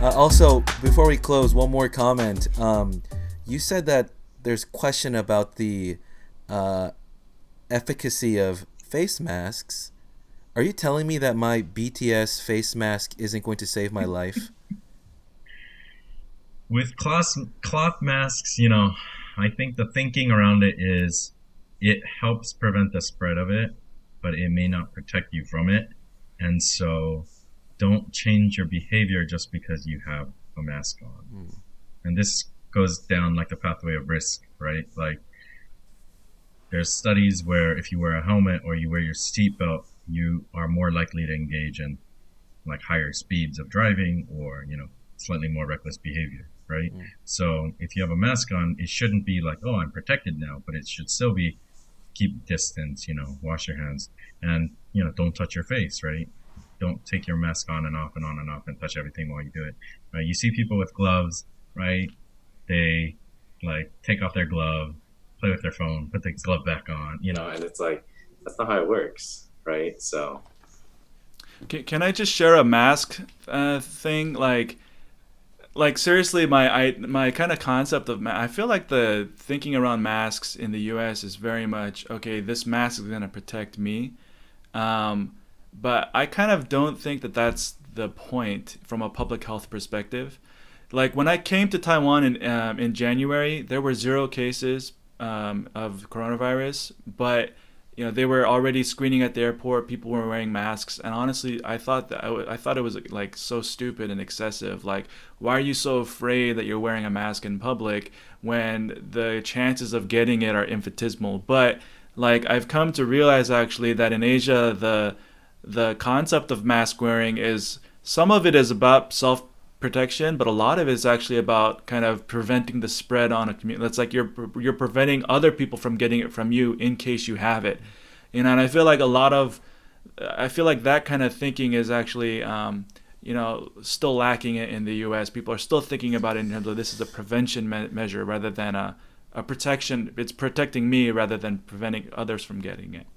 Also, before we close, one more comment. You said that there's question about the efficacy of face masks. Are you telling me that my BTS face mask isn't going to save my life? With cloth masks, I think the thinking around it is it helps prevent the spread of it, but it may not protect you from it. And so don't change your behavior just because you have a mask on. And this goes down like the pathway of risk, right? Like there's studies where if you wear a helmet or you wear your seatbelt, you are more likely to engage in like higher speeds of driving or, slightly more reckless behavior, right? So if you have a mask on, it shouldn't be like, oh, I'm protected now, but it should still be keep distance, wash your hands and, don't touch your face, right? Don't take your mask on and off and on and off and touch everything while you do it, right? You see people with gloves, right? They like take off their glove, play with their phone, put the glove back on, and it's like, that's not how it works, right? So. Can I just share a mask thing? Like seriously, my kind of concept of I feel like the thinking around masks in the U.S. is very much okay. This mask is gonna protect me, but I kind of don't think that that's the point from a public health perspective. Like when I came to Taiwan in January, there were 0 cases of coronavirus, but they were already screening at the airport. People were wearing masks, and honestly, I thought it was like so stupid and excessive. Like, why are you so afraid that you're wearing a mask in public when the chances of getting it are infinitesimal? But like, I've come to realize actually that in Asia, the concept of mask wearing is some of it is about self protection, but a lot of it is actually about kind of preventing the spread on a community. That's like you're preventing other people from getting it from you in case you have it, and I feel like that kind of thinking is actually still lacking in the U.S. People are still thinking about it in terms of this is a prevention measure rather than a protection. It's protecting me rather than preventing others from getting it.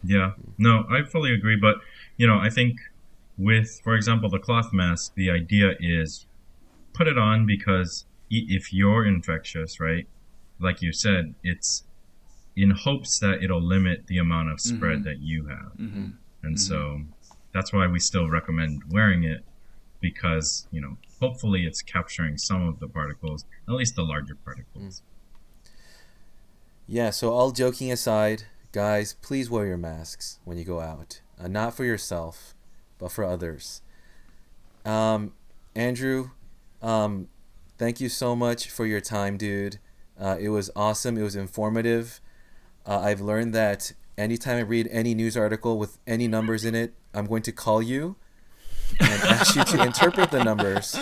Yeah, no, I fully agree, but I think with, for example, the cloth mask, the idea is put it on because if you're infectious, right, like you said, it's in hopes that it'll limit the amount of spread that you have. And so that's why we still recommend wearing it because, hopefully it's capturing some of the particles, at least the larger particles. Yeah, so all joking aside, guys, please wear your masks when you go out. Not for yourself, but for others. Andrew, thank you so much for your time, dude. It was awesome. It was informative. I've learned that anytime I read any news article with any numbers in it, I'm going to call you and ask you to interpret the numbers.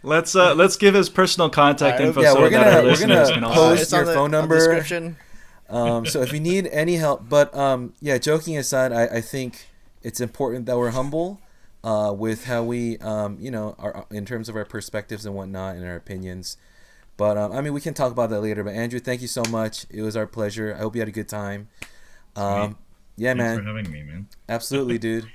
Let's give his personal contact info. Yeah, so we're that our gonna listeners can also. post your phone number. So if you need any help, but joking aside, I think it's important that we're humble with how we are in terms of our perspectives and whatnot and our opinions. But we can talk about that later. But Andrew, thank you so much. It was our pleasure. I hope you had a good time. Yeah, Thanks man. for having me, man. Absolutely, dude.